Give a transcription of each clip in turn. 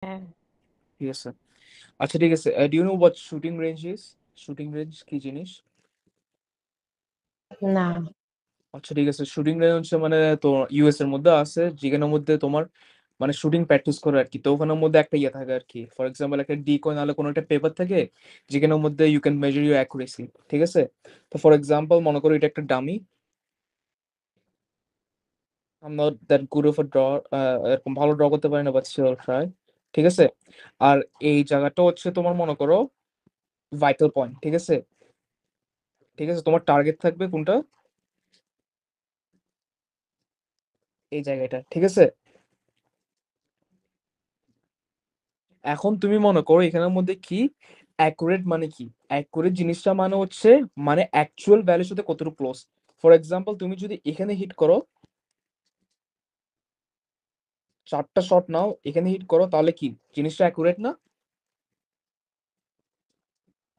হ্যাঁ। ঠিক আছে। আচ্ছা ঠিক আছে, do you know what shooting range is? Shooting range কি জিনিস? না। আচ্ছা ঠিক আছে, শুটিং রেঞ্জ হচ্ছে মানে তো ইউএস এর মধ্যে আছে, যেখানের মধ্যে তোমার মানে শুটিং প্র্যাকটিস করে আর কি। তো ওখানের মধ্যে একটা ইয়ে থাকে আর কি, ফর এক্সাম্পল একটা ডিকয় নাহলে কোনো একটা পেপার থাকে যেখানের মধ্যে you can measure your accuracy. ঠিক আছে। তো ফর এক্সাম্পল মনে করো এটা একটা dummy, I am not that good of a draw, এরকম ভালো ড্র করতে পারি না, বাট স্টিল ট্রাই। ঠিক আছে। আর এই জায়গাটা হচ্ছে তোমার মনে করো ভাইটাল পয়েন্ট। ঠিক আছে। ঠিক আছে, তোমার টার্গেট থাকবে কোনটা? এই জায়গাটা। ঠিক আছে। এখন তুমি মনে করো এখানের মধ্যে কি অ্যাকুরেট মানে কি? অ্যাকুরেট জিনিসটা মানে হচ্ছে মানে অ্যাকচুয়াল ভ্যালুর সাথে কতটুকু ক্লোজ। ফর এক্সাম্পল তুমি যদি এখানে হিট করো, 4টা শট নাও, এখানে হিট করো, তাহলে কি জিনিসটা অ্যাকুরেট না?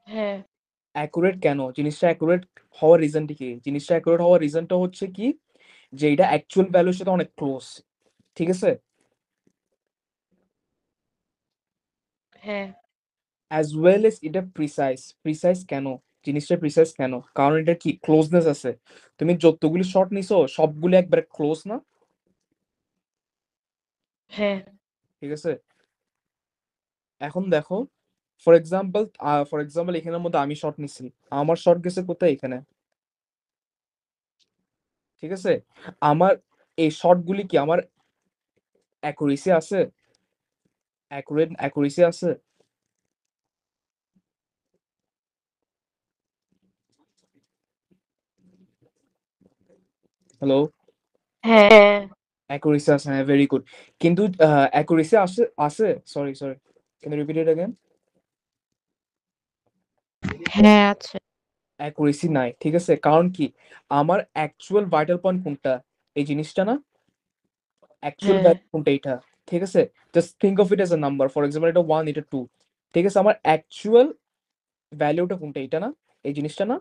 হ্যাঁ। অ্যাকুরেট কেন? জিনিসটা অ্যাকুরেট হওয়ার রিজনটা কি? জিনিসটা অ্যাকুরেট হওয়ার রিজনটা হচ্ছে কি, যে এটা অ্যাকচুয়াল ভ্যালুর সাথে অনেক ক্লোজ। ঠিক আছে। হ্যাঁ। অ্যাজ ওয়েল এস এটা প্রিসাইজ। প্রিসাইজ কেন? জিনিসটা প্রিসাইজ কেন? কারণ এটা কি ক্লোজনেস আছে। তুমি যতগুলি শট নিছো সবগুলি একবারে ক্লোজ না। হ্যাঁ। ঠিক আছে। এখন দেখো, ফর এক্সাম্পল এখানের মধ্যে আমি শট নিছি, আমার শট গেছে কোথায়? এখানে। ঠিক আছে। আমার এই শট গুলি কি আমার অ্যাকুরেসি আছে? অ্যাকুরেসি আছে? হ্যালো। হ্যাঁ। অ্যাকুরেসি আছে, হ্যাঁ, ভেরি গুড। কিন্তু অ্যাকুরেসি আছে আছে sorry sorry, can you repeat it again? হ্যাঁ আছে। অ্যাকুরেসি নাই। ঠিক আছে, কারণ কি আমার অ্যাকচুয়াল ভাইটাল পয়েন্ট কোনটা? এই জিনিসটা না। অ্যাকচুয়াল হ্যাঁ। ভ্যালু কোনটা এটা? ঠিক আছে। Just think of it as a number, for example এটা 1, এটা 2। ঠিক আছে, আমার অ্যাকচুয়াল ভ্যালুটা কোনটা? এটা না, এই জিনিসটা না।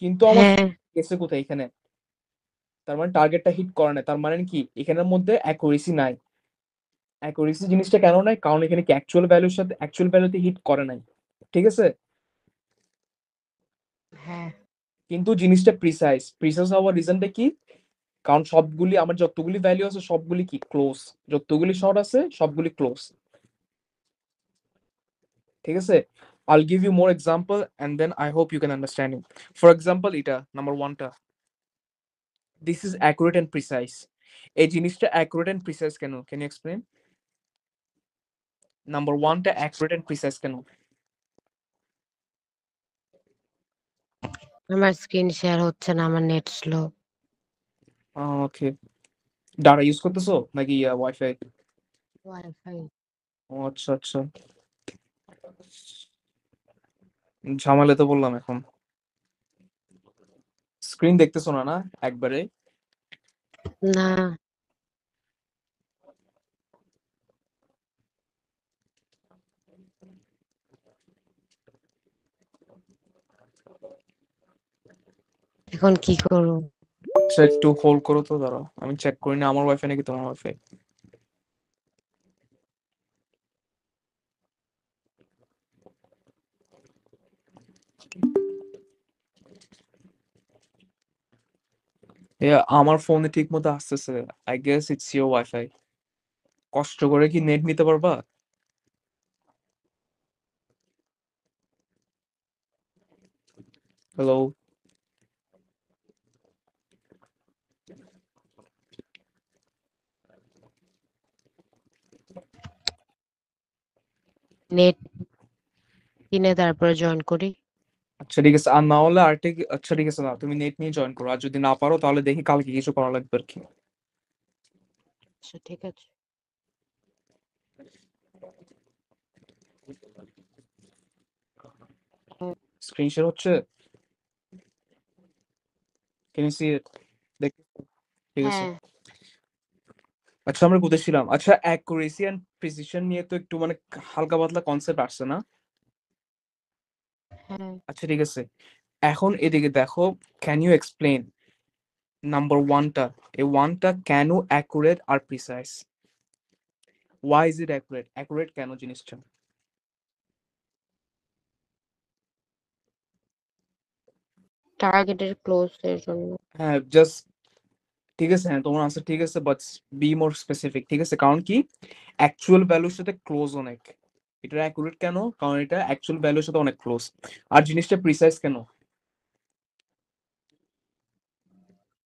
কিন্তু আমার হ্যাঁ। গেছে কোথায়? এখানে। তার মানে টার্গেটটা হিট করে না, তার মানে কি এখানের মধ্যে অ্যাকুরেসি নাই। অ্যাকুরেসি জিনিসটা কেন নাই? কারণ এখানে কি অ্যাকচুয়াল ভ্যালুর সাথে অ্যাকচুয়াল ভ্যালুতে হিট করে নাই। ঠিক আছে। হ্যাঁ। কিন্তু জিনিসটা প্রিসাইজ। প্রিসাইজ হওয়ার রিজনটা কি? কারণ সবগুলি আমার যতগুলি ভ্যালু আছে সবগুলি কি ক্লোজ। যতগুলি শট আছে সবগুলি ক্লোজ। ঠিক আছে। I'll give you more example and then I hope you can understand it. For example, এটা number 1টা, this is accurate and precise. এই জিনিসটা accurate and precise কেন? Can you explain? নাম্বার 1টা accurate and precise কেন? আমার screen share হচ্ছে না, আমার নেট স্লো। ওকে। ডাটা ইউজ করতেছো নাকি ওয়াইফাই? ওয়াইফাই। ও আচ্ছা আচ্ছা, ঝামেলা তো বললাম এখন। স্ক্রিন দেখতেছো না না একবারে? না। এখন কি করব? আচ্ছা একটু হোল্ড করো তো, দাঁড়াও আমি চেক করি না আমার ওয়াইফাই নাকি তোমার ওয়াইফাই। আমার ফোনে ঠিক মতো আসতেছে। I guess it's your wifi. কষ্ট করে কি নেট নিতে পারবা? হ্যালো। নেট কিনে তারপরে জয়েন করি। আচ্ছা ঠিক আছে, আর না হলে আরেকটা আচ্ছা ঠিক আছে, না তুমি নেট নিয়ে জয়েন করো, আর যদি না পারো তাহলে দেখি কালকে কিছু করা লাগবে আর কি। আচ্ছা ঠিক আছে। স্ক্রিন শেয়ার হচ্ছে? ক্যান ইউ সি ইট? দেখ। ঠিক আছে। হ্যাঁ। আচ্ছা আমরা কোথায় ছিলাম? আচ্ছা অ্যাকুরেসি এন্ড প্রিসিশন নিয়ে তো একটু মানে হালকা পাতলা কনসেপ্ট আসছে না? হ্যাঁ। আচ্ছা ঠিক আছে, এখন এদিকে দেখো, ক্যান ইউ এক্সপ্লেন নাম্বার ওয়ানটা, এই ওয়ানটা কেন অ্যাকুরেট আর precise? Why is it accurate? Accurate কেন জিনিসটা? টার্গেটের ক্লোজ এর জন্য। হ্যাঁ, জাস্ট ঠিক আছে, হ্যাঁ তোমার আনসার ঠিক আছে, বাট বি মোর স্পেসিফিক। ঠিক আছে, কারণ কি অ্যাকচুয়াল ভ্যালুর সাথে ক্লোজ অনেক। এটা অ্যাকুরেট কেন? কারণ এটা অ্যাকচুয়াল ভ্যালুর সাথে অনেক ক্লোজ। আর জিনিসটা প্রিসাইজ কেন?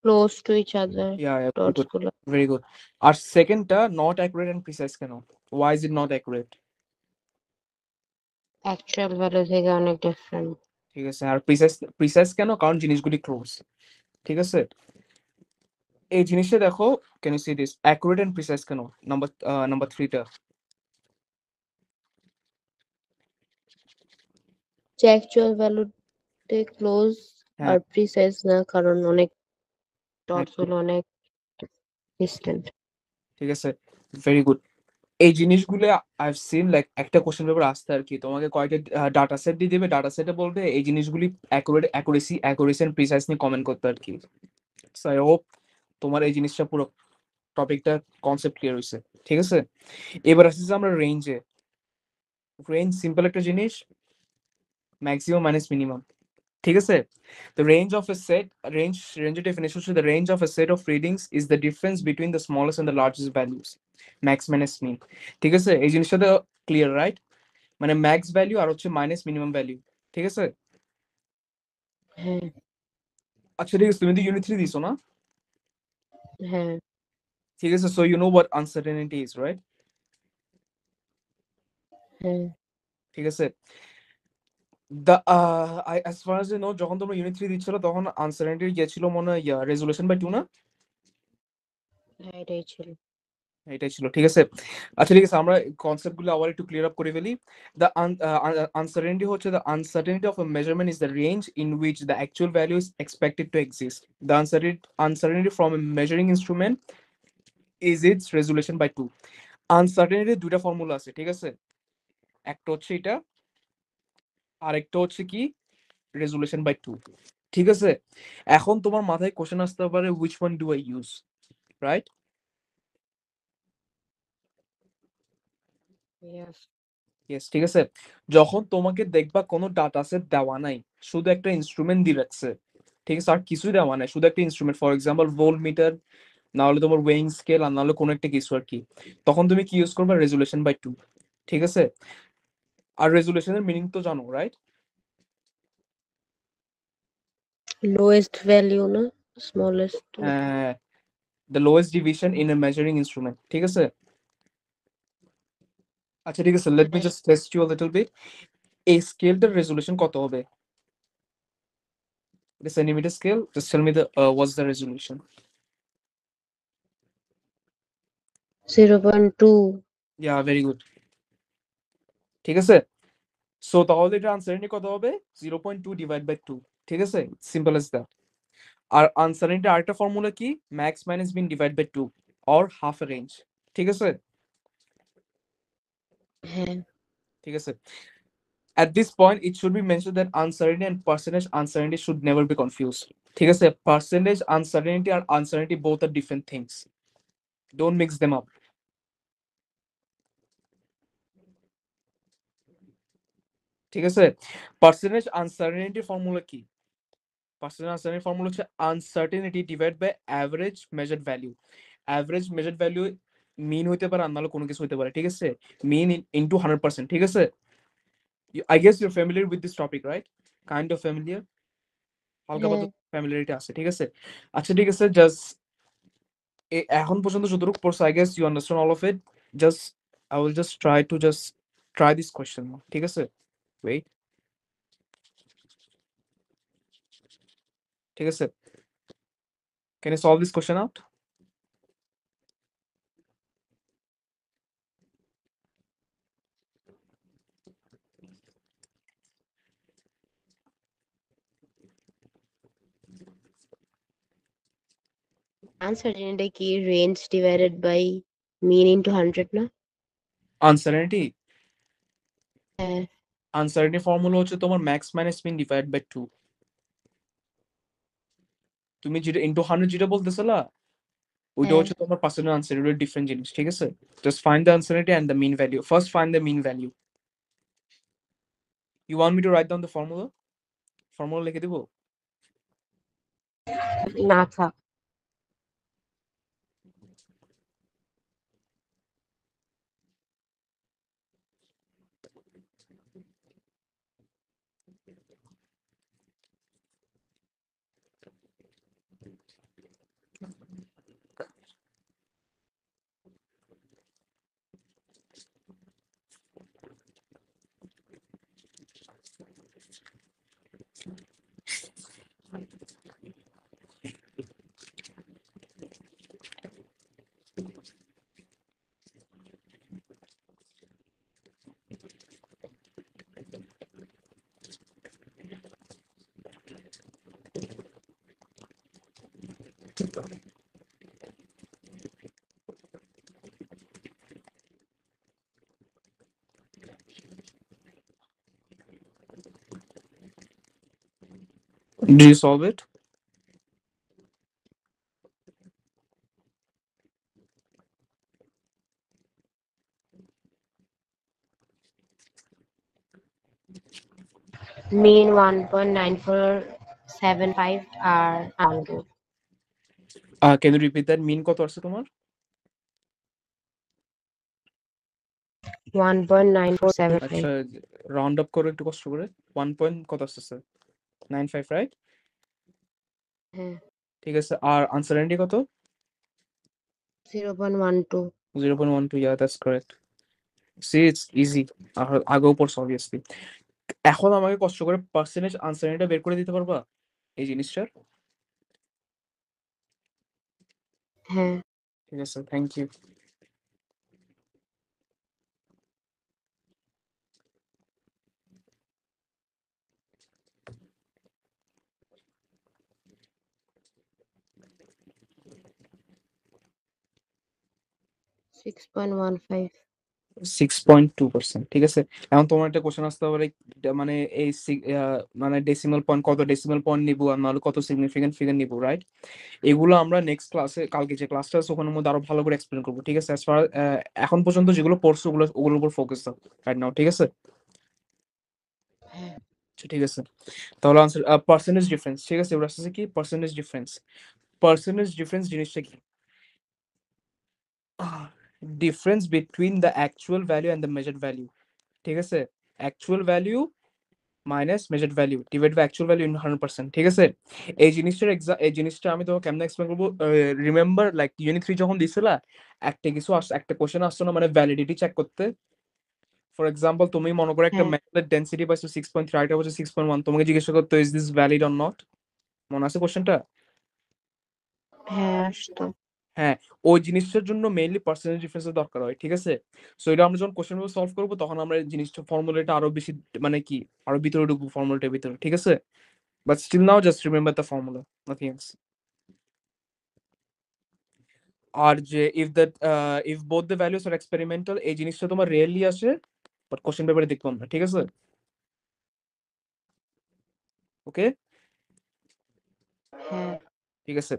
Close to each other yeah, very dots good, গুলো। Very good. আর সেকেন্ডটা নট অ্যাকুরেট এন্ড প্রিসাইজ কেন? Why is it not accurate? Actual value থেকে অনেক ডিফারেন্ট। ঠিক আছে, আর প্রিসাইজ প্রিসাইজ কেন? কারণ জিনিসগুলি ক্লোজ। ঠিক আছে, এই জিনিসটা দেখো, can you see this accurate and precise কেন? নাম্বার নাম্বার 3টা। যে অ্যাকচুয়াল ভ্যালুতে ক্লোজ হ্যাঁ, আর প্রিসাইজ না, কারণ অনেক হ্যাঁ, ডটস গুলো অনেক ডিস্টেন্ট। ঠিক আছে, ভেরি গুড। এই জিনিসগুলো আই হ্যাভ সিন লাইক একটা কোশ্চেন পেপার আসতে আর কি, তোমাকে কয়েকটা ডাটা সেট দিয়ে দেবে, ডাটা সেটে বলবে এই জিনিসগুলি অ্যাকুরেসি এন্ড প্রিসাইজ নিয়ে কমেন্ট করতে আর কি। সো আই হোপ তোমার এই জিনিসটা পুরো টপিকটা কনসেপ্ট ক্লিয়ার হয়েছে। ঠিক আছে, এবার আসছি আমরা রেঞ্জে। রেঞ্জ সিম্পল একটা জিনিস, ম্যাক্সিমাম মাইনাস মিনিমাম। ঠিক আছে, the range of a set range definition হচ্ছে the range of a set of readings is the difference between the smallest and the largest values, max minus mean। ঠিক আছে, এই জিনিসটা তো ক্লিয়ার, রাইট? মানে max value আর হচ্ছে minus minimum value. ঠিক আছে, হ্যাঁ, আচ্ছা ঠিক আছে, তুমি তো ইউনিট 3 দিছো না? হ্যাঁ, ঠিক আছে, so you know what uncertainty is, right? হ্যাঁ। ঠিক আছে, the as far as I know, যখন তোমরা ইউনিট 3 দিচ্ছিল তখন আনসার্টেনিটি গিয়েছিল মনে হয় রেজুলেশন বাই 2 না? হ্যাঁ, এটাই ছিল। এটাই ছিল। ঠিক আছে, আচ্ছা ঠিক আছে, আমরা কনসেপ্ট গুলো আবার একটু ক্লিয়ার আপ করে ফেলি। দ্য আনসার্টেনিটি হচ্ছে the uncertainty of a measurement is the range in which the actual value is expected to exist. The uncertainty from a measuring instrument is its resolution by 2। আনসার্টেনিটির দুইটা formula আছে, ঠিক আছে? একটা হচ্ছে এটা, আরেকটা হচ্ছে কি রেজুলেশন বাই 2। ঠিক আছে, এখন তোমার মাথায় কোশ্চেন আসতে পারে which one do I use, right? Yes. Yes, ঠিক আছে, যখন তোমাকে দেখবা কোনো ডাটা সেট দেওয়া নাই, শুধু একটা ইনস্ট্রুমেন্ট দিয়ে রাখছে, ঠিক আছে, আর কিছুই দেওয়া নাই, শুধু একটা instrument, for example volt metre, না হলে তোমার ওয়েইং স্কেল, আর না হলে কোনো একটা কিছু আর কি, তখন তুমি কি ইউজ করবে? Resolution by 2। ঠিক আছে, আর রেজুলেশনের মিনিং তো জানো, রাইট? লোয়েস্ট ভ্যালিউ না, স্মলেস্ট। হ্যাঁ, the lowest division in a measuring instrument. ঠিক আছে, আচ্ছা ঠিক আছে, লেট মি হ্যাঁ, just test you a little bit. এই স্কেলটার রেজুলেশন কত হবে? The centimeter scale, just tell me the what's the resolution? 0.2। Yeah, very good. ঠিক আছে, সো তাহলে এটা আনসারটি কত হবে? 0.2 ডিভাইড বাই 2। ঠিক আছে, সিম্পল এজ দ্যাট। আর আনসারটি আরেকটা ফর্মুলা কি? Max minus mean divide by 2 or half a range. ঠিক আছে, হ্যাঁ, ঠিক আছে, at this point it should be mentioned that uncertainty and percentage uncertainty should never be confused। ঠিক আছে, percentage uncertainty R uncertainty both are different things, don't mix them up। ঠিক আছে, percentage uncertainty formula কি? Percentage uncertainty formula হচ্ছে uncertainty divide by average measured value. Average measured value mean হইতে পারে, আর নাহলে কোনো কিছু হইতে পারে। ঠিক আছে, মিন ইনটু 100%। ঠিক আছে, I guess your familiar with this topic, right? Kind of familiar, হালকা হ্যাঁ। পাতলা ফ্যামিলিয়ারিটি আছে। ঠিক আছে, আচ্ছা ঠিক আছে, জাস্ট এখন পর্যন্ত যতটুকু পড়ছো I guess you understand all of it. Just I will just try this question. ঠিক আছে, ওয়েট। ঠিক আছে, can you solve this question out? Uncertainty কি range divided by mean into 100 না? আনসার্টেনিটি, হ্যাঁ। আনসার্টেনিটি ফর্মুলা হচ্ছে তোমার max minus mean divide by 2। তুমি যেটা ইনটু 100 যেটা বলতেছিলা, ওইটা হ্যাঁ হচ্ছে তোমার পার্সেন্ট আনসারনিটি ডিফারেন্ট জিনিস, ঠিক আছে? Just find the uncertainty and the mean value. First find the mean value. You want me to write down the formula? Formula লিখে দিব? না থাক। Do you solve it? mean 1.9475 R undo Can you repeat that? মিন কত আসছে তোমার? 1.9475 আচ্ছা, round up করো একটু কষ্ট করে। 1 পয়েন্ট কত আসছে? 95, রাইট? হ্যাঁ ঠিক আছে। আর আনসারনিটি কত? 0.12 0.12, yeah, that's correct. See, it's easy. আগেও পড়ছো obviously. এখন আমাকে কষ্ট করে পার্সেন্টেজ আনসারনিটা বের করে দিতে পারবা এই জিনিসটার? হ্যাঁ ঠিক আছে, থ্যাংক ইউ। 6.15 6.2%, ঠিক আছে। এখন তোমার একটা কোশ্চেন আসতে পারে, মানে এই মানে ডেসিমাল পয়েন্ট, কত ডেসিমাল পয়েন্ট নিবো আর নাহলে কত সিগনিফিকেন্ট ফিগার নিবো, রাইট? এগুলো আমরা নেক্সট ক্লাসে, কালকে যে ক্লাসটা আছে ওখানের মধ্যে আরো ভালো করে এক্সপ্লেন করবো, ঠিক আছে? এখন পর্যন্ত যেগুলো পড়ছো ওগুলোর উপর ফোকাস দাও রাইট নাও, ঠিক আছে? হ্যাঁ আচ্ছা, ঠিক আছে। তাহলে আনসার পার্সেন্টেজ ডিফারেন্স, ঠিক আছে? এবার আসছে কি পার্সেন্টেজ ডিফারেন্স। পার্সেন্টেজ ডিফারেন্স জিনিসটা কি? Difference between the actual value and the measured value, ঠিক আছে? Actual value minus measured value divide by actual value in 100%, ঠিক আছে? এই জিনিসটা আমি তোমাকে কেমনে এক্সপ্লেন করবো? রিমেম্বার লাইক ইউনিট 3 যখন দিছিলা, একটা কোশ্চেন আসতো না, মানে ভ্যালিডিটি চেক করতে? ফর এক্সাম্পল, তুমি মনে করো একটা হ্যাঁ মেটালের ডেনসিটি পাইছো 6.3, আরেকটা হচ্ছে 6.1, তোমাকে জিজ্ঞাসা করতো is this valid or not? মনে আছে কোশ্চেনটা? হ্যাঁ আসতো হ্যাঁ, ওই জিনিসটার জন্য মেইনলি পার্সেন্টেজ ডিফারেন্সের দরকার হয়, ঠিক আছে? সো এটা আমরা যখন কোশ্চেন পেপার সলভ করবো তখন আমরা এই জিনিসটা ফর্মুলাটা আরো বেশি, মানে কি, আরো ভিতরে ঢুকবো ফর্মুলাটার ভিতরে, ঠিক আছে? But still now just remember the formula, nothing else. আর যে if both the values are experimental, এই জিনিসটা তোমার রিয়েলি আসে, বাট কোশ্চেন পেপারে দেখবো আমরা, ঠিক আছে? ওকে, হ্যাঁ ঠিক আছে।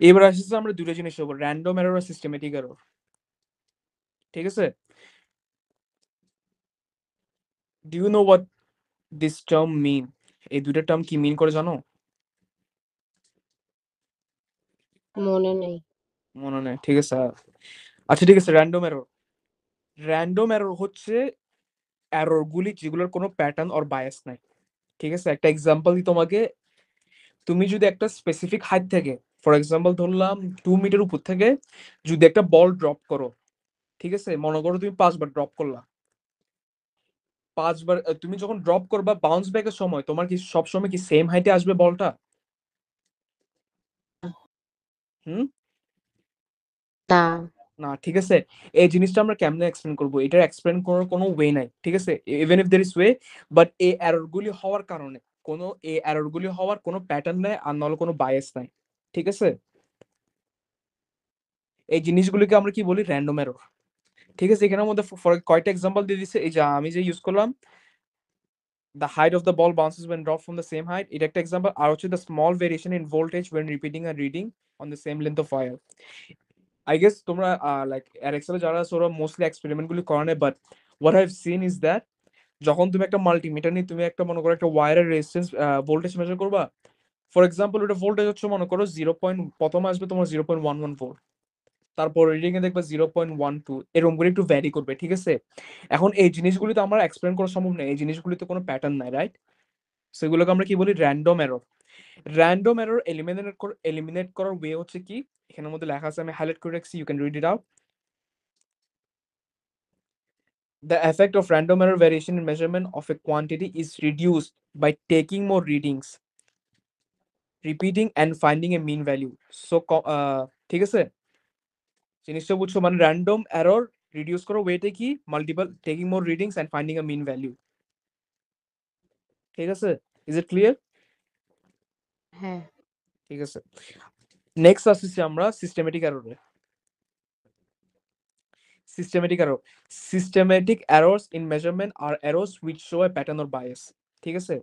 এবার আসছে আমরা দুটো জিনিসের উপর, র্যান্ডম এরর আর সিস্টেমেটিক এরর, ঠিক আছে? Do you know what this term mean? এই দুইটা টার্ম কি মিন করে জানো? মনে নেই মনে নেই, ঠিক আছে। আচ্ছা, ঠিক আছে। র্যান্ডম এরর হচ্ছে এরর গুলি যেগুলোর কোনো প্যাটার্ন অর বায়াস নাই, ঠিক আছে? একটা এক্সাম্পল দিই তোমাকে। তুমি যদি একটা স্পেসিফিক হাইট থেকে, ফর এক্সাম্পল ধরলাম 2 মিটার উপর থেকে যদি একটা বল ড্রপ করো, ঠিক আছে? মনে করো তুমি 5 বার ড্রপ করলা। 5 বার তুমি যখন ড্রপ করবা, বাউন্স ব্যাকের সময় তোমার কি সব সময় কি সেম হাইটে আসবে বলটা? হুম? না না, ঠিক আছে। এই জিনিসটা আমরা কেমনে এক্সপ্লেন করবো? এটার এক্সপ্লেন করার কোনো ওয়ে নাই, ঠিক আছে? Even if there is way, but এই এরর গুলি হওয়ার কারণে, এই এরর গুলি হওয়ার কোনো প্যাটার্ন নাই আর নাহলে কোনো বায়াস নাই, ঠিক আছে? এই জিনিসগুলিকে আমরা কি বলি? র্যান্ডম এরর, ঠিক আছে? এখানের মধ্যে কয়টা এক্সাম্পল দিয়ে দিচ্ছে, এই যে আমি যে ইউজ করলাম, the height of the ball bounces when dropped from the same height, এটা একটা এক্সাম্পল। আর হচ্ছে the small variation in voltage when repeating a reading on the same length of wire, I guess তোমরা like এক্সেলে যারা আছে ওরা mostly experiment গুলি করে নেয়, but what I have seen is that যখন তুমি একটা মাল্টিমিটার নিয়ে তুমি একটা মনে করো একটা ওয়্যারের রেজিস্ট্যান্স ভোল্টেজ মেজার করবা, ফর এক্সাম্পল ওটা ভোল্টেজ হচ্ছে মনে করো 0. প্রথমে আসবে তোমার 0.114, তারপর রিডিং এ দেখবা 0.12, এরকম করে একটু ভ্যারি করবে, ঠিক আছে? এখন এই জিনিসগুলি তো আমার এক্সপ্লেন করা সম্ভব নয়, এই জিনিসগুলিতে কোনো প্যাটার্ন নাই, রাইট? সেগুলোকে আমরা কি বলি, random error. Random error eliminate করার ওয়ে হচ্ছে কি, এখানের মধ্যে লেখা আছে, আমি হাইলাইট করে রাখছি, you can read it out. The effect of random error variation in measurement of a quantity is reduced by taking more readings, repeating and finding a mean value. So, ঠিক আছে, জিনিসটা বুঝছো? মানে র্যান্ডম এরর রিডিউস করো ওয়েটে কি, multiple taking more readings and finding a mean value, ঠিক আছে? Is it clear? হ্যাঁ। ঠিক আছে, নেক্সট আসছি আমরা সিস্টেমেটিক এররে। Systematic error, systematic errors in measurement are errors which show a pattern or bias, ঠিক আছে?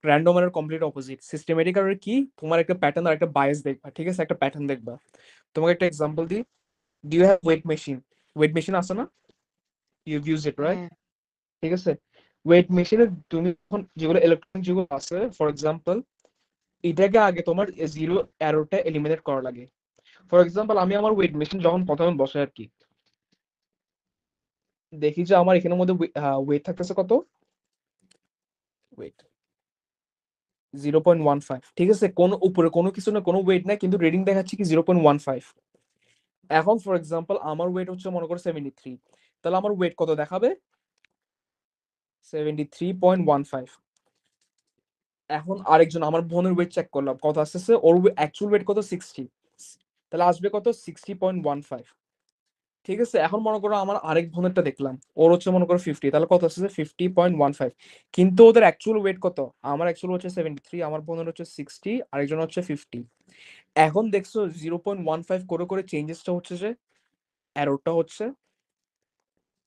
Random error complete opposite. Systematic error কি, তোমার একটা প্যাটার্ন আর একটা বায়াস দেখবা, ঠিক আছে? একটা প্যাটার্ন দেখবা। তোমাকে একটা এক্সাম্পল দিই, do you have weight machine? Weight machine আছে না, ইউ ইউজ ইট, রাইট? হ্যাঁ। ঠিক আছে, ওয়েট মেশিনে তুমি যখন যেগুলো ইলেকট্রনিক যেগুলো আছে, ফর এক্সাম্পল এটাকে আগে তোমার জিরো এররটা এলিমিনেট করা লাগে। ফর এক্সাম্পল আমি আমার ওয়েট মেশিন যখন প্রথমে বসে আর কি, দেখি যে আমার এখানের মধ্যে ওয়েট থাকতেছে কত, ওয়েট 0.15, ঠিক আছে? কোনো উপরে কোনো কিছু না, কোনো ওয়েট নাই, কিন্তু রিডিং দেখাচ্ছে কি 0.15। এখন ফর এক্সাম্পল আমার ওয়েট হচ্ছে মনে করো 73, তাহলে আমার ওয়েট কত দেখাবে, 73.15। এখন আরেকজন আমার বোনের ওয়েট চেক করলাম কত আসতেছে, ওর অ্যাকচুয়াল ওয়েট কত, 60, তাহলে আসবে কত, 60.15, ঠিক আছে? এখন মনে করো আমার আরেক বোনেরটা দেখলাম, ওর হচ্ছে মনে করো 50, তাহলে কত আসছে, 50.15, কিন্তু ওদের অ্যাকচুয়াল ওয়েট কত, আমার অ্যাকচুয়াল হচ্ছে 73, আমার বোনের হচ্ছে 60, আরেকজন হচ্ছে 50। এখন দেখছো 0.15 করে করে চেঞ্জেসটা হচ্ছে, যে এররটা হচ্ছে,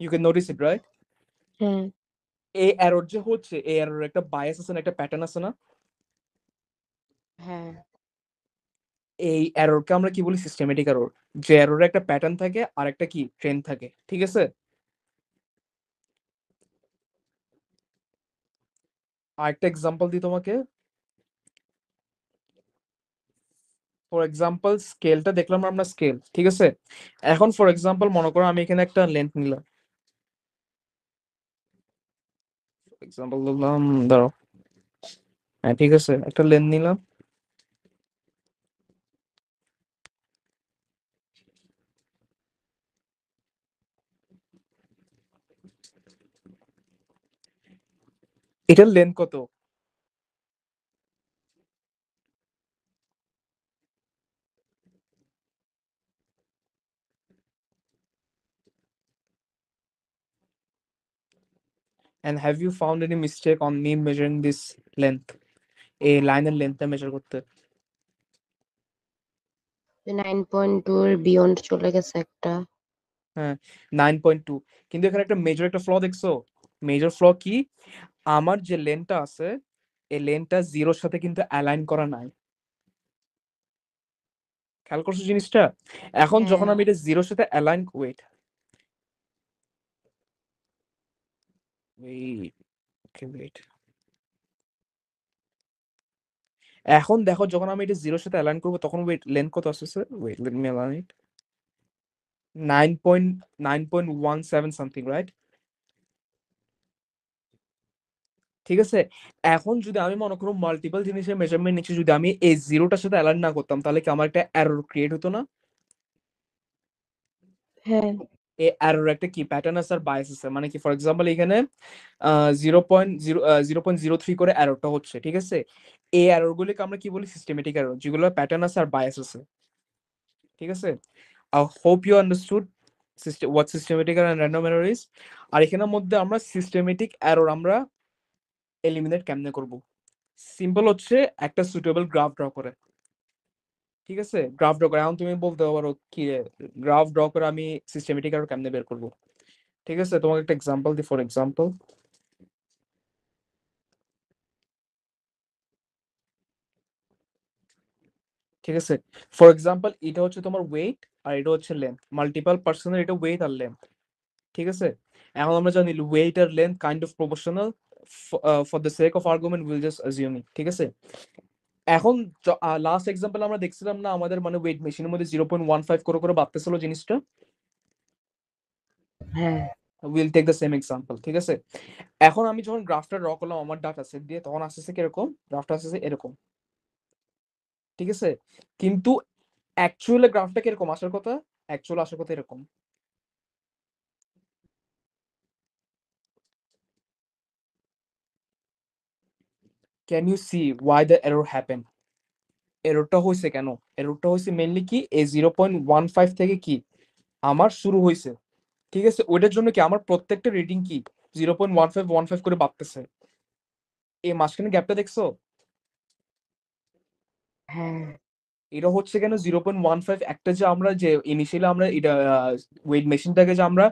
you can notice it, right? হ্যাঁ। এই এরর যে হচ্ছে, এই এরর একটা বায়াস আছে না, একটা প্যাটার্ন আছে না, হ্যাঁ। এই এররকে আমরা কি বলি, সিস্টেমেটিক এরর। যে এরর একটা প্যাটার্ন থাকে আর একটা কি ট্রেন্ড থাকে, ঠিক আছে? আর একটা এক্সাম্পল দিই তোমাকে, ফর এক্সাম্পল স্কেলটা দেখলাম আমরা, স্কেল, ঠিক আছে? এখন ফর এক্সাম্পল মনে করো আমি এখানে একটা লেন্থ নিলাম, এক্সাম্পল দিলাম, ধরো, হ্যাঁ ঠিক আছে, একটা লেন্থ নিলাম, এটার লেন্থ কত, and have you found any mistake on me measuring this length, এই লাইনের লেন্থটা মেজার করতে? 9.2 এর বিয়ন্ড চলে গেছে একটা। হ্যাঁ, 9.2, কিন্তু এখানে একটা মেজর একটা ফ্ল দেখছো। মেজর ফ্ল কি, আমার যে লেনটা আছে, এই লেনটা জিরোর সাথে কিন্তু অ্যালাইন করা নাই, খেয়াল করছো জিনিসটা? এখন হ্যাঁ। যখন আমি এটা জিরোর সাথে align, wait wait okay wait, এখন দেখো যখন আমি এটা জিরোর সাথে অ্যালাইন করবো তখন ওয়েট লেন্থ কত আসছে, ওয়েট লেট মি অ্যালাইন ইট, 9.9.17 সামথিং, রাইট? ঠিক আছে, এখন যদি আমি মনে করো মাল্টিপল জিনিসের মেজারমেন্ট নিচ্ছি, যদি আমি এই জিরোটার সাথে অ্যালাইন না করতাম, তাহলে কি আমার একটা এরর ক্রিয়েট হতো না? হ্যাঁ। এই এরর একটা কি প্যাটার্ন আছে আর বায়াস আছে, মানে কি, ফর এক্সাম্পল এখানে 0.03 করে এররটা হচ্ছে, ঠিক আছে? এই এরর গুলিকে আমরা কি বলি, সিস্টেমেটিক এরর, যেগুলো প্যাটার্ন আছে আর বায়াস আছে, ঠিক আছে? I hope you understood what systematic error and random error is. আর এখানের মধ্যে আমরা সিস্টেমেটিক এরর আমরা এলিমিনেট কেমনে করব, সিম্পল হচ্ছে একটা সুটেবল গ্রাফ ড্র করে, ঠিক আছে? গ্রাফ ড্র করে, এখন তুমি বলতে পারো কি গ্রাফ ড্র করে আমি সিস্টেমেটিক এরর কেমনে বের করব, ঠিক আছে? তোমাকে একটা এক্সাম্পল দিই, ফর এক্সাম্পল, ঠিক আছে, ফর এক্সাম্পল এটা হচ্ছে তোমার ওয়েট, আর এটা হচ্ছে লেন্থ। মাল্টিপল পার্সনের এটা ওয়েট আর লেন্থ, ঠিক আছে? এখন আমরা জানি ওয়েট আর length kind of proportional, for the sake of argument will just assume it, ঠিক আছে? এখন লাস্ট এক্সাম্পল আমরা দেখছিলাম না, আমাদের মানে ওয়েট মেশিনের মধ্যে 0.15 করে করে বাড়তেছিল জিনিসটা। হ্যাঁ will take the same example, ঠিক আছে? এখন আমি যখন গ্রাফটা ড্র করলাম আমার ডাটা সেট দিয়ে, তখন আসতেছে কিরকম, গ্রাফটা আসতেছে এরকম, ঠিক আছে? কিন্তু অ্যাকচুয়ালি গ্রাফটা কিরকম আসার কথা, অ্যাকচুয়াল আসার কথা এরকম। Can you see why the error happen? এররটা হয়েছে কেন? এররটা হয়েছে মেনলি কি, এই 0.15 থেকে কি আমার শুরু হয়েছে, ঠিক আছে? ওইটার জন্য কি আমার প্রত্যেকটা রিডিং কি 0.15 করে বাড়তেছে। এই মাঝখানে গ্যাপটা দেখছো? হ্যাঁ এটা হচ্ছে কেন 0.15, একটা যে আমরা যে ইনিশিয়ালি আমরা এটা ওয়েট মেশিনটাকে যে আমরা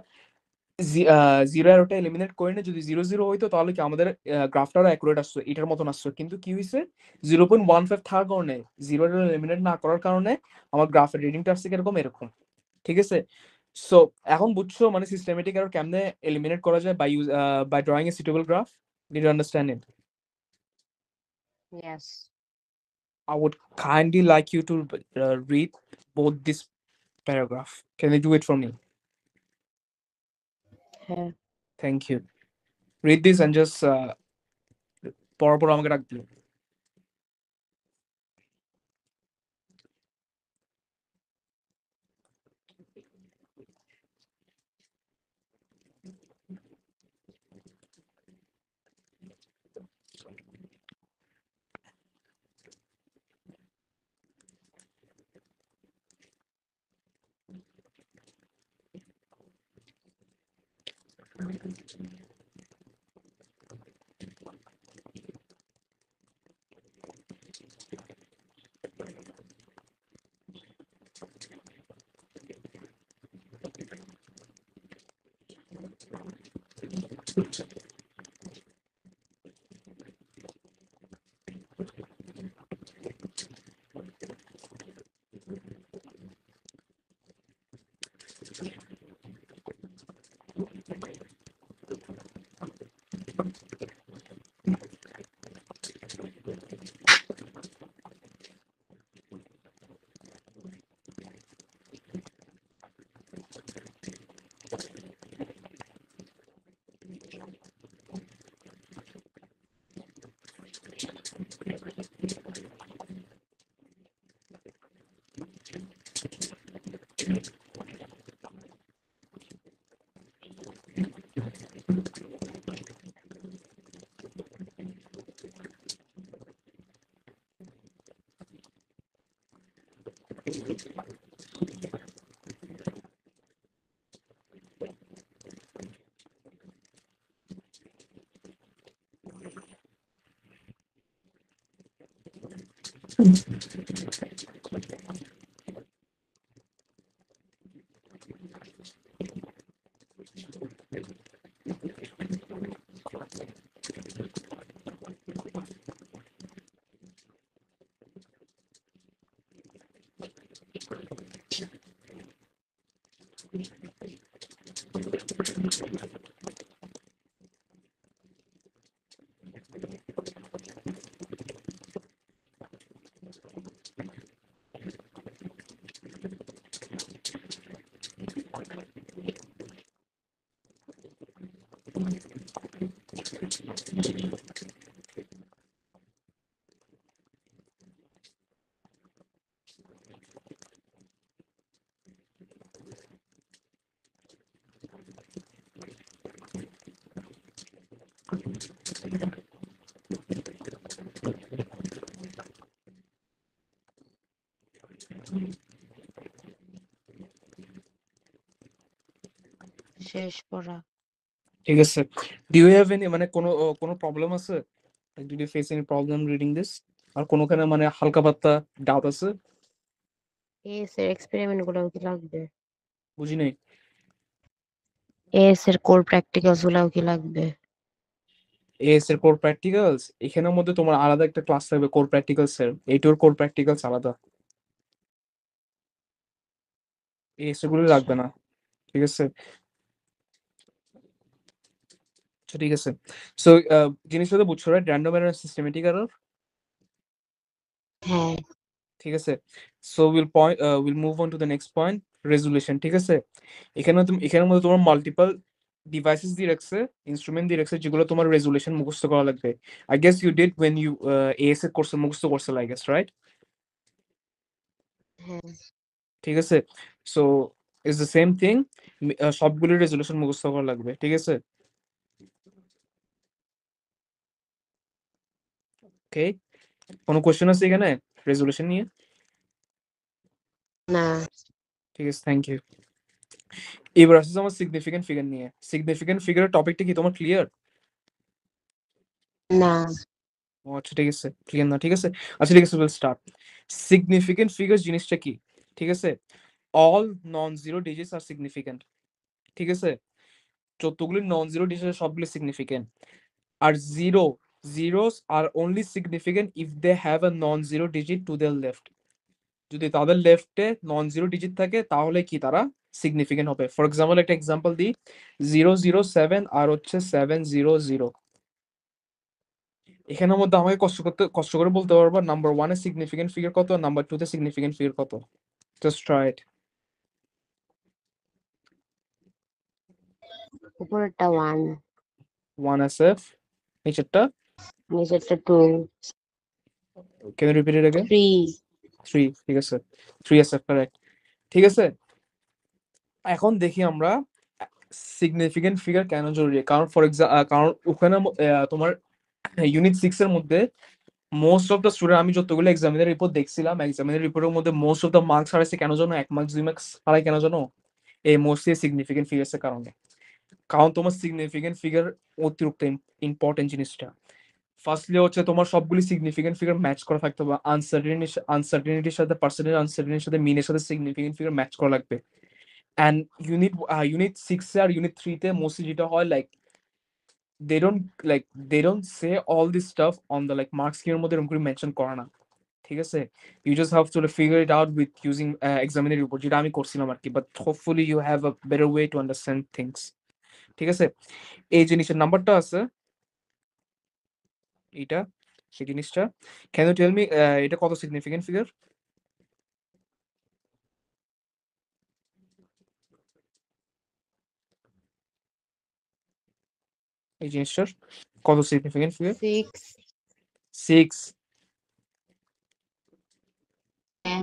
জিরো এরোটা এলিমিনেট করে না, যদি 0 0 হইতো তাহলে কি আমাদের গ্রাফটারও অ্যাকুরেট আসতো, এটার মতন আসতো। কিন্তু কি হয়েছে, 0.15 থাকার কারণে, জিরো এলিমিনেট না করার কারণে আমার গ্রাফের রিডিংটা আসছে কিরকম এরকম, ঠিক আছে? সো এখন বুঝছো মানে সিস্টেমেটিক এরর কেমনে এলিমিনেট করা যায় by use by drawing a suitable graph? Did you understand it? Yes I would kindly like you to read both this paragraph. Can you do it for me? হ্যাঁ Thank you. Read this and just পড়ার পর আমাকে ডাক দিও। শেষ পড়া। ঠিক আছে। ডু ইউ হ্যাভ এনি মানে কোনো কোনো প্রবলেম আছে? Like, did you face any problem reading this? আর কোনোখানে মানে হালকা পাতলা ডাউট আছে? এএস এর এক্সপেরিমেন্ট গুলাও কি লাগবে? বুঝি নাই। এএস এর কোর প্র্যাকটিক্যালস গুলাও কি লাগবে? এএস এর কোর প্র্যাকটিক্যালস এখানের মধ্যে তোমার আলাদা একটা ক্লাস থাকবে কোর প্র্যাকটিক্যালস এর, এইটার কোর প্র্যাকটিক্যালস আলাদা। এই এক্সট্রাগুলো লাগবে না, ঠিক আছে? আচ্ছা ঠিক আছে। সো জিনিসটা তো বুঝছো, right? Random error, systematic error, হ্যাঁ। ঠিক আছে? So will move on to the next point, resolution, ঠিক আছে? এখানের মধ্যে তোমার মাল্টিপল ডিভাইসেস দিয়ে রাখছে, ইনস্ট্রুমেন্ট দিয়ে রাখছে, যেগুলো তোমার রেজুলেশন মুখস্থ করা লাগবে। I guess you did when you AS এর কোর্স মুখস্থ করছিল, আই গেস, রাইট? হ্যাঁ। ঠিক আছে? So it's the same thing, সবগুলোর রেজুলেশন মুখস্থ করা লাগবে, ঠিক আছে? ওকে, কোনো কোশ্চেন আছে এখানে রেজুলেশন নিয়ে? না। ঠিক আছে, থ্যাংক ইউ। এবার আসছে আমার সিগনিফিকেন্ট ফিগার নিয়ে। সিগনিফিকেন্ট ফিগারের টপিকটা কি তোমার ক্লিয়ার? না। ও আচ্ছা ঠিক আছে, ক্লিয়ার না, ঠিক আছে। আচ্ছা ঠিক আছে, উইল স্টার্ট। সিগনিফিকেন্ট ফিগার জিনিসটা কি, ঠিক আছে? All non zero digits are significant, ঠিক আছে? যতগুলি নন জিরো ডিজিট সবগুলি সিগনিফিকেন্ট। আর zeros are only significant if they have a non zero digit to their left. যদি তাদের লেফটে নন জিরো ডিজিট থাকে তাহলে কি তারা সিগনিফিকেন্ট হবে। ফর এক্সাম্পল একটা এক্সাম্পল দিই, 007 আর হচ্ছে 700। এখানের মধ্যে আমাকে কষ্ট করে বলতে পারবো নাম্বার ওয়ানে সিগনিফিকেন্ট ফিগার কত, নাম্বার টু তে সিগনিফিকেন্ট ফিগার কত? Just try it. উপরেরটা 1, ওয়ান এসএফ, নিচেরটা নিচেরটা 2, can you repeat it again? 3। 3, ঠিক আছে, 3 এসএফ, কারেক্ট, ঠিক আছে। এখন দেখি আমরা সিগনিফিকেন্ট ফিগার কেন জরুরি। কারণ কারণ ওখানে তোমার ইউনিট 6 এর মধ্যে মোস্ট অফ দ্য স্টুডেন্ট, আমি যতগুলো এক্সামিনের রিপোর্ট দেখছিলাম, এক্সামিনের রিপোর্টের মধ্যে মোস্ট অফ দ্য মার্কস হারাইছে কেন জানো? 1 মার্কস 2 মার্কস হারাই কেন জানো? এই মোস্টলি সিগনিফিকেন্ট ফিগার্স এর কারণে। কারণ তোমার সিগনিফিকেন্ট ফিগার অতিরিক্ত ইম্পর্টেন্ট জিনিসটা। ফার্স্টলি হচ্ছে তোমার সবগুলি সিগনিফিকেন্ট ফিগার ম্যাচ করা থাকতে হবে। আনসার্টেনিটির সাথে, পার্সেন্টেজ আনসার্টেনিটির সাথে, মিনের সাথে সিগনিফিকেন্ট ফিগার ম্যাচ করা লাগবে। অ্যান্ড ইউনিট 6 আর ইউনিট 3 তে মোস্টলি যেটা হয়, like they don't they don't say all this stuff on the like mark scheme এর মধ্যে এরকম করে মেনশন করে না, ঠিক আছে? You just have to figure it out with using examiner report, যেটা আমি করছিলাম আর কি, but hopefully you have a better way to understand things, ঠিক আছে? এই জিনিসের নাম্বারটা আছে এটা, সেই জিনিসটা, ক্যান ইউ টেল মি এটা কত সিগনিফিকেন্ট ফিগার? এই জিনিসটার কত সিগনিফিকেন্ট ফিগার? 6। 6, হ্যাঁ।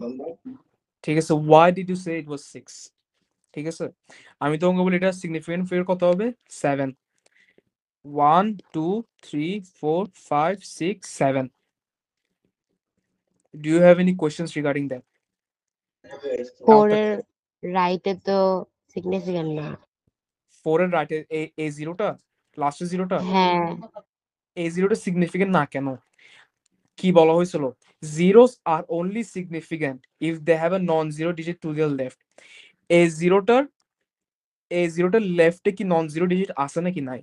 ঠিক আছে। why did you say it was 6? ঠিক আছে, আমি তোমাকে বলি এটা সিগনিফিকেন্ট ফিগার কত হবে? 7। 1 2 3 4 5 6 7। Do you have any questions regarding that? 4 Doubt এর রাইটে তো সিগনিফিকেন্ট না। 4 এর রাইটে এ জিরোটা, লাস্টের জিরোটা, হ্যাঁ। এ জিরোটা সিগনিফিকেন্ট না কেন? কি বলা হয়েছিল? Zeros are only significant if they have a non zero digit to their left. এ জিরোটার এ জিরোটার লেফটে কি নন জিরো ডিজিট আছে নাকি নাই?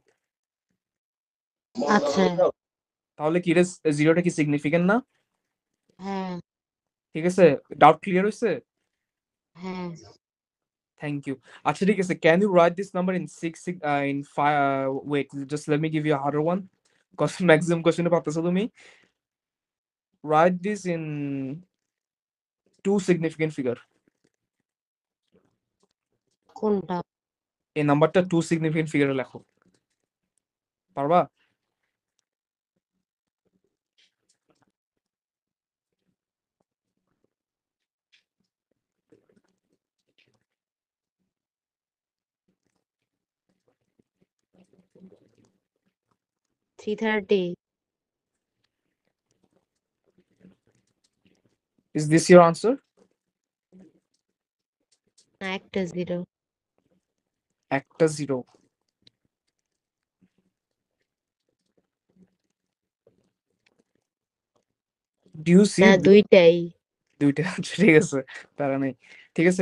আছে। তাহলে কি জিরোটা কি সিগনিফিকেন্ট না? হ্যাঁ। ঠিক আছে, ডাউট ক্লিয়ার হয়েছে? হ্যাঁ। Thank you. আচ্ছা ঠিক আছে, can you write this number in 5 wait, just let me give you a harder one, cause maximum কোশ্চেনে পারতেছো তুমি। Write this in 2 significant figure. কোনটা? এই নাম্বারটা 2 significant figure এ লেখো, পারবা? Three thirty. Is this your answer? না, একটা 0। একটা জিরো। Do you see না, দুইটাই। দুইটা? আচ্ছা, ঠিক আছে, তারা নেই, ঠিক আছে,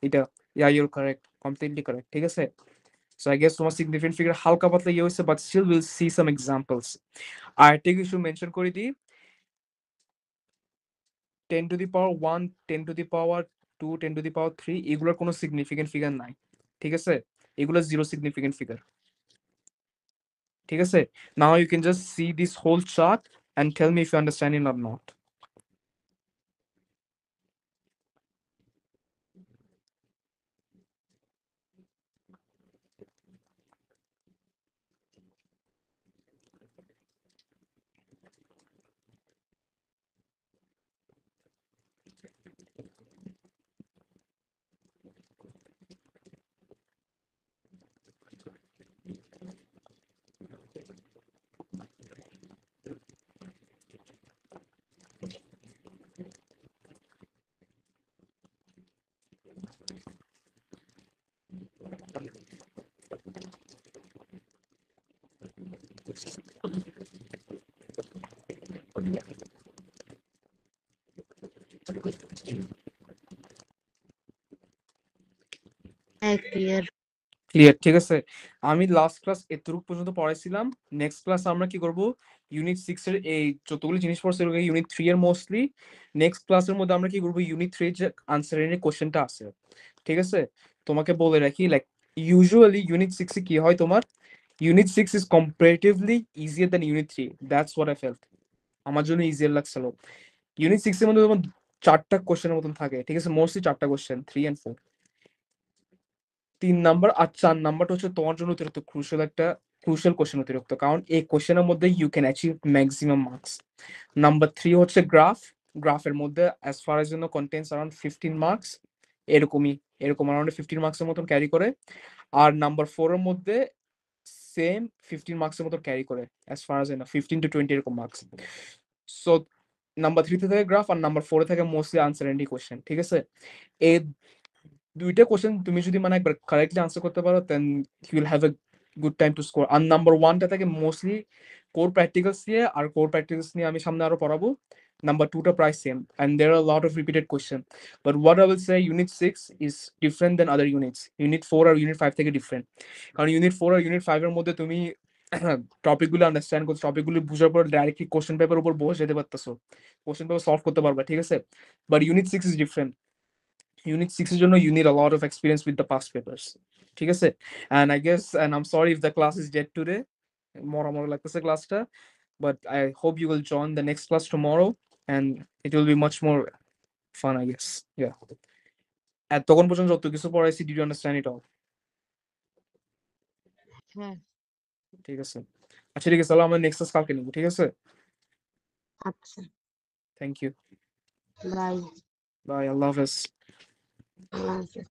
এটা yeah, you're correct, completely correct, ঠিক আছে। So I guess তোমার significant figure হালকা পাতলা ইয়ে হয়েছে, but still we'll see some examples. আর একটা কিছু মেনশন করে দিই, 10 to the power 1, 10 to the power 2 10 to the power 3 এগুলোর কোনো সিগনিফিকেন্ট ফিগার নাই, ঠিক আছে? এগুলো জিরো সিগনিফিকেন্ট ফিগার, ঠিক আছে? Now you can just see this whole chart and tell me if you understand it or not. Clear. Clear, ঠিক আছে? আমি লাস্ট ক্লাস এতটুকু পর্যন্ত পড়াইছিলাম। নেক্সট ক্লাস আমরা কি করব, ইউনিট 6 এর এই যতগুলো জিনিস পড়ছি ইউনিট 3 এর মোস্টলি নেক্সট ক্লাসের মধ্যে আমরা কি করব, ইউনিট 3 যে আনসার এর কোশ্চেনটা আছে, ঠিক আছে? তোমাকে বলে রাখি, লাইক ইউজুয়ালি ইউনিট 6 এ কি হয় তোমার, unit 6 is comparatively easier than unit 3, that's what I felt. আমার জন্য ইজিয়ার লাগছিল। ইউনিট 6 এর মধ্যে তোমার 4টা কোশ্চেনের মতন থাকে, ঠিক আছে? মোস্টলি 4টা কোশ্চেন, 3 and 4। 3 নাম্বার আর 4 নাম্বারটা হচ্ছে তোমার জন্য অতিরিক্ত ক্রুশাল কোশ্চেন অতিরিক্ত, কারণ এই কোশ্চেনের মধ্যে you can achieve maximum marks. Number 3 হচ্ছে গ্রাফের মধ্যে অ্যাজ ফার এজ জন্য কন্টেন্স অ্যারাউন্ড 15 মার্কস, এরকমই, এরকম অ্যারাউন্ড 15 মার্কসের মতন ক্যারি করে। আর নাম্বার 4 এর মধ্যে সেম 15 মার্কসের মতো ক্যারি করে, অ্যাজ ফার এজ 15 to 20 এরকম মার্কস। সো নাম্বার 3 তে থাকে গ্রাফ আর নাম্বার 4 এ থাকে মোস্টলি আনসারেন্টি কোশ্চেন, ঠিক আছে? এই দুইটা কোশ্চেন তুমি যদি মানে একবার কারেক্টলি আনসার করতে পারো then you will have a good time to score. আর নাম্বার 1টা থাকে মোস্টলি কোর প্র্যাকটিক্যালস নিয়ে, আর কোর প্র্যাকটিক্যালস নিয়ে আমি সামনে আরো পড়াবো। নাম্বার 2টা প্রায় same and there are lot of repeated question, but what I will say unit 6 is different than other units. Unit 4 আর ইউনিট 5 থেকে ডিফারেন্ট, কারণ ইউনিট 4 আর ইউনিট 5 এর মধ্যে তুমি টপিকগুলো আন্ডারস্ট্যান্ড করছো, টপিকগুলো বুঝার পর ডাইরেক্টলি কোশ্চেন পেপার উপর বসে যেতে পারতেছো, কোশ্চেন পেপার সলভ করতে পারবা, ঠিক আছে? But unit 6 is different. Unit 6 এর জন্য you need a lot of experience with the past papers, ঠিক আছে? And I guess, and I'm sorry if the class is dead today, মরা লাগতেছে ক্লাসটা, but I hope you will join the next class tomorrow and it will be much more fun, I guess. Yeah, at তখন পর্যন্ত যত কিছু পড়াইছি, did you understand it all? হ্যাঁ, ঠিক আছে, আচ্ছা ঠিক আছে, তাহলে আমরা নেক্সট ক্লাস কালকে নিব, ঠিক আছে? আচ্ছা, থ্যাংক ইউ, বাই। বাই, আল্লাহ হাফেজ। আল্লাহ হাফেজ।